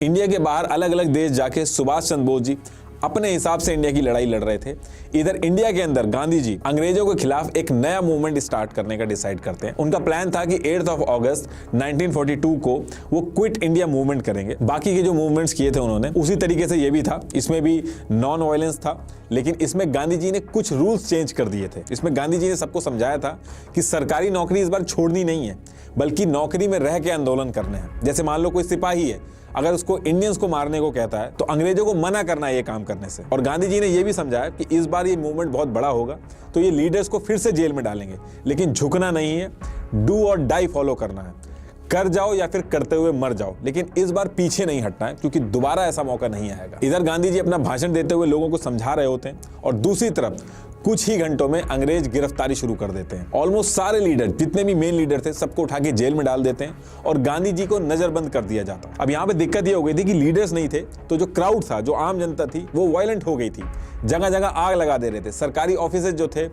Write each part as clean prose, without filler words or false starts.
India के बाहर अलग अलग देश जाके सुभाष चंद्र बोस जी अपने हिसाब से इंडिया की लड़ाई लड़ रहे थे। इधर इंडिया के अंदर गांधी जी अंग्रेजों के खिलाफ एक नया मूवमेंट स्टार्ट करने का डिसाइड करते हैं। उनका प्लान था कि 8 अगस्त 1942 को वो क्विट इंडिया मूवमेंट करेंगे। बाकी के जो मूवमेंट्स किए थे उन्होंने उसी तरीके से ये भी था। इसमें भी नॉन वायलेंस था, लेकिन इसमें गांधी जी ने कुछ रूल्स चेंज कर दिए थे। इसमें गांधी जी ने सबको समझाया था कि सरकारी नौकरी इस बार छोड़नी नहीं है, बल्कि नौकरी में रह के आंदोलन करने हैं। जैसे मान लो कोई सिपाही है, अगर उसको इंडियंस को मारने को कहता है तो अंग्रेजों को मना करना है ये काम करने से। और गांधी जी ने ये भी समझाया कि इस बार ये मूवमेंट बहुत बड़ा होगा तो ये लीडर्स को फिर से जेल में डालेंगे, लेकिन झुकना नहीं है, डू और डाई फॉलो करना है। कर जाओ या फिर करते हुए मर जाओ, लेकिन इस बार पीछे नहीं हटना है, क्योंकि दोबारा ऐसा मौका नहीं आएगा। इधर गांधी जी अपना भाषण देते हुए लोगों को समझा रहे होते हैं और दूसरी तरफ कुछ ही घंटों में अंग्रेज गिरफ्तारी शुरू कर देते हैं। ऑलमोस्ट सारे लीडर, जितने भी मेन लीडर थे, सबको उठा के जेल में डाल देते हैं और गांधी जी को नजरबंद कर दिया जाता। अब यहाँ पे दिक्कत ये हो गई थी कि लीडर्स नहीं थे, तो जो क्राउड था, जो आम जनता थी, वो वायलेंट हो गई थी। जगह जगह आग लगा दे रहे थे। सरकारी ऑफिस जो थे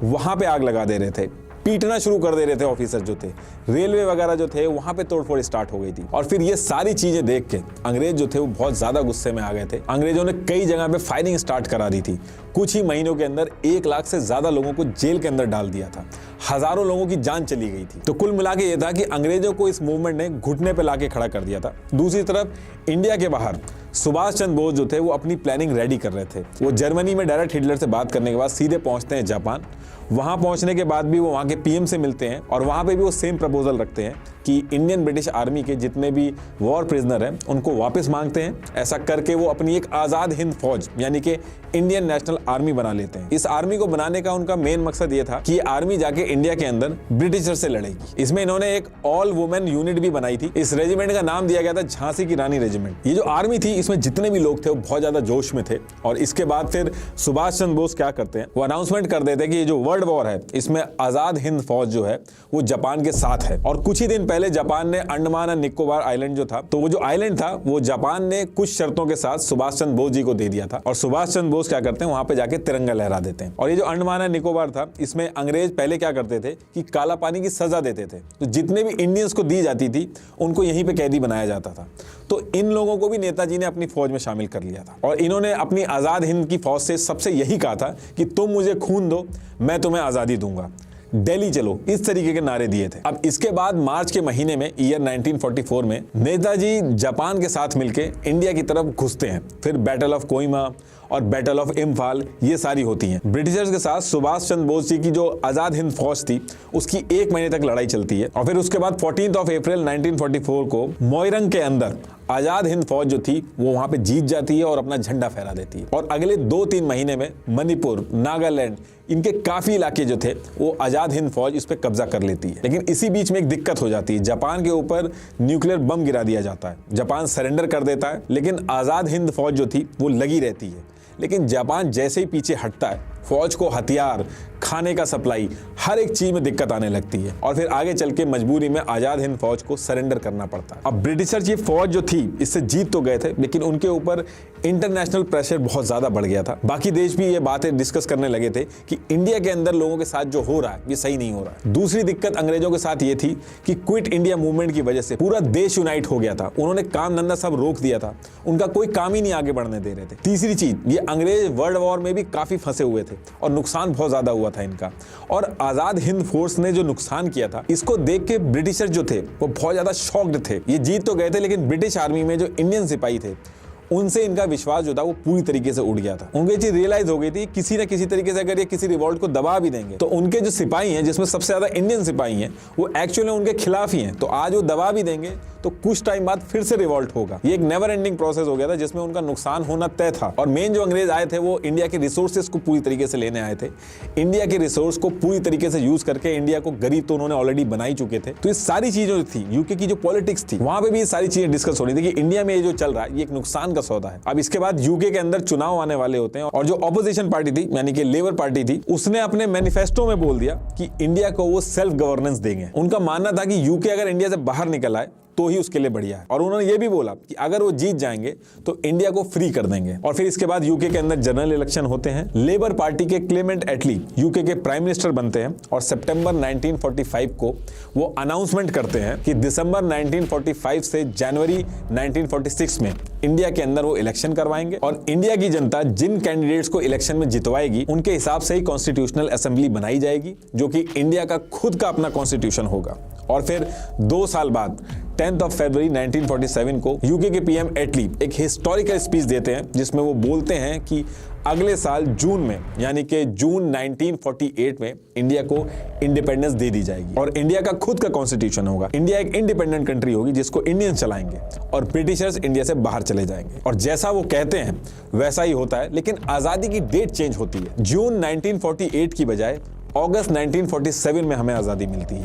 वहां पे आग लगा दे रहे थे, पीटना शुरू कर दे रहे थे ऑफिसर जो थे। रेलवे वगैरह जो थे वहां पे तोड़फोड़ स्टार्ट हो गई थी। और फिर ये सारी चीजें देख के अंग्रेज जो थे वो बहुत ज्यादा गुस्से में आ गए थे। अंग्रेजों ने कई जगह पे फायरिंग स्टार्ट करा दी थी। कुछ ही महीनों के अंदर 1 लाख से ज्यादा लोगों को जेल के अंदर डाल दिया था। हजारों लोगों की जान चली गई थी। तो कुल मिला के ये था कि अंग्रेजों को इस मूवमेंट ने घुटने पे लाके खड़ा कर दिया था। दूसरी तरफ इंडिया के बाहर सुभाष चंद्र बोस जो थे वो अपनी प्लानिंग रेडी कर रहे थे। वो जर्मनी में डायरेक्ट हिटलर से बात करने के बाद सीधे पहुंचते हैं जापान। वहां पहुंचने के बाद भी वो वहां के पीएम से मिलते हैं और वहां पे भी वो सेम प्रपोजल रखते हैं कि इंडियन ब्रिटिश आर्मी के जितने भी वॉर प्रिजनर हैं उनको वापस मांगते हैं। ऐसा करके वो अपनी एक आज़ाद हिंद फौज यानी कि इंडियन नेशनल आर्मी बना लेते हैं। इस आर्मी को बनाने का उनका मेन मकसद ये था कि ये आर्मी जाके इंडिया के अंदर ब्रिटिशर से लड़ेगी। इसमें इन्होंने एक ऑल वुमेन यूनिट भी बनाई थी। इस रेजिमेंट का नाम दिया गया था झांसी की रानी रेजिमेंट। ये जो आर्मी थी इसमें जितने भी लोग थे वो बहुत ज्यादा जोश में थे। और इसके बाद फिर सुभाष चंद्र बोस क्या करते हैं, वो अनाउंसमेंट कर देते हैं कि ये जो वर्ल्ड वॉर है इसमें आजाद हिंद फौज जो है वो जापान के साथ है। और कुछ ही दिन पहले जापान ने अंडमान और निकोबार आइलैंड जो था, तो वो जो आइलैंड था वो जापान ने कुछ शर्तों के साथ सुभाष चंद्र बोस जी को दे दिया था। और सुभाष चंद्र बोस क्या करते हैं, वहां पे जाके तिरंगा लहरा देते हैं। और ये जो अंडमान और निकोबार था, इसमें अंग्रेज पहले क्या करते थे कि काला पानी की सजा देते थे। तो जितने भी इंडियंस को दी जाती थी उनको यहीं पे कैदी बनाया जाता था। तो इन लोगों को भी नेताजी ने अपनी फौज में शामिल कर लिया था। और इन्होंने अपनी आजाद हिंद की फौज से सबसे यही कहा था कि तुम मुझे खून दो, मैं तुम्हें आजादी दूंगा, दिल्ली चलो, इस तरीके के नारे दिए थे। अब इसके बाद मार्च के महीने में ईयर 1944 में नेताजी जापान के साथ मिलके इंडिया की तरफ घुसते हैं। फिर बैटल ऑफ कोहिमा और बैटल ऑफ इम्फाल ये सारी होती हैं। ब्रिटिशर्स के साथ सुभाष चंद्र बोस जी की जो आजाद हिंद फौज थी उसकी 1 महीने तक लड़ाई चलती है। और फिर उसके बाद 14 अप्रैल 1944 को मोइरंग के अंदर आजाद हिंद फौज जो थी वो वहां पे जीत जाती है और अपना झंडा फहरा देती है। और अगले 2-3 महीने में मणिपुर, नागालैंड, इनके काफी इलाके जो थे वो आजाद हिंद फौज इस पे कब्जा कर लेती है। लेकिन इसी बीच में एक दिक्कत हो जाती है। जापान के ऊपर न्यूक्लियर बम गिरा दिया जाता है। जापान सरेंडर कर देता है, लेकिन आजाद हिंद फौज जो थी वो लगी रहती है। लेकिन जापान जैसे ही पीछे हटता है, फौज को हथियार, खाने का सप्लाई, हर एक चीज में दिक्कत आने लगती है। और फिर आगे चल के मजबूरी में आजाद हिंद फौज को सरेंडर करना पड़ता है। अब ब्रिटिशर की फौज जो थी इससे जीत तो गए थे, लेकिन उनके ऊपर इंटरनेशनल प्रेशर बहुत ज्यादा बढ़ गया था। बाकी देश भी ये बातें डिस्कस करने लगे थे कि इंडिया के अंदर लोगों के साथ जो हो रहा है ये सही नहीं हो रहा है। दूसरी दिक्कत अंग्रेजों के साथ ये थी कि क्विट इंडिया मूवमेंट की वजह से पूरा देश यूनाइट हो गया था। उन्होंने काम धंधा सब रोक दिया था, उनका कोई काम ही नहीं आगे बढ़ने दे रहे थे। तीसरी चीज, ये अंग्रेज वर्ल्ड वॉर में भी काफी फंसे हुए थे और नुकसान बहुत ज्यादा हुआ था इनका। और आजाद हिंद फोर्स ने जो नुकसान किया था इसको देख के ब्रिटिशर जो थे वो बहुत ज्यादा शॉक्ड थे। ये जीत तो गए थे, लेकिन ब्रिटिश आर्मी में जो इंडियन सिपाही थे उनसे इनका विश्वास जो था वो पूरी तरीके से उड़ गया था। उनको ये चीज रियलाइज हो गई थी किसी न किसी तरीके से अगर ये किसी रिवॉल्ट को दबा भी देंगे तो उनके जो सिपाही हैं, जिसमें सबसे ज्यादा इंडियन सिपाही हैं, वो एक्चुअली उनके खिलाफ ही हैं। तो आज वो दबा भी देंगे तो कुछ टाइम बाद फिर से रिवॉल्ट होगा। ये एक नेवर एंडिंग प्रोसेस हो गया था जिसमें उनका नुकसान होना तय था। और मेन जो अंग्रेज आए थे वो इंडिया के रिसोर्सेज को पूरी तरीके से लेने आए थे। इंडिया के रिसोर्स को पूरी तरीके से यूज करके इंडिया को गरीब तो उन्होंने ऑलरेडी बना ही चुके थे। तो ये सारी चीजें जो थी, यूके की जो पॉलिटिक्स थी, वहां पे भी ये सारी चीजें डिस्कस हो रही थी कि इंडिया में ये जो चल रहा है ये एक नुकसान का सौदा है। अब इसके बाद यूके के अंदर चुनाव आने वाले होते हैं और जो ऑपोजिशन पार्टी थी यानी कि लेबर पार्टी थी, उसने अपने मैनिफेस्टो में बोल दिया कि इंडिया को वो सेल्फ गवर्नेंस देंगे। उनका मानना था कि यूके अगर इंडिया से बाहर निकल आए तो ही उसके लिए बढ़िया है। और उन्होंने ये भी बोला कि अगर वो जीत जाएंगे तो इंडिया को फ्री कर देंगे। और फिर इसके बाद यूके के अंदर जनरल इलेक्शन होते हैं। लेबर पार्टी के क्लेमेंट एटली यूके के प्राइम मिनिस्टर बनते हैं और सितंबर 1945 को वो अनाउंसमेंट करते हैं कि दिसंबर 1945 से जनवरी 1946 में इंडिया के अंदर वो इलेक्शन करवाएंगे और इंडिया की जनता जिन कैंडिडेट्स को इलेक्शन में जितवाएगी उनके हिसाब से ही कॉन्स्टिट्यूशनल असेंबली बनाई जाएगी, जो कि इंडिया का खुद का अपना कॉन्स्टिट्यूशन होगा। और फिर 2 साल बाद 10 फरवरी 1947 को यूके के पीएम एटली एक हिस्टोरिकल स्पीच देते हैं जिसमें वो बोलते हैं कि अगले साल जून में, यानी कि जून 1948 में इंडिया को इंडिपेंडेंस दे दी जाएगी और इंडिया का खुद का कॉन्स्टिट्यूशन होगा। इंडिया एक इंडिपेंडेंट कंट्री होगी जिसको इंडियंस चलाएंगे और ब्रिटिशर्स इंडिया से बाहर चले जाएंगे। और जैसा वो कहते हैं वैसा ही होता है, लेकिन आजादी की डेट चेंज होती है। जून 1948 की बजाय अगस्त 1947 में हमें आजादी मिलती है।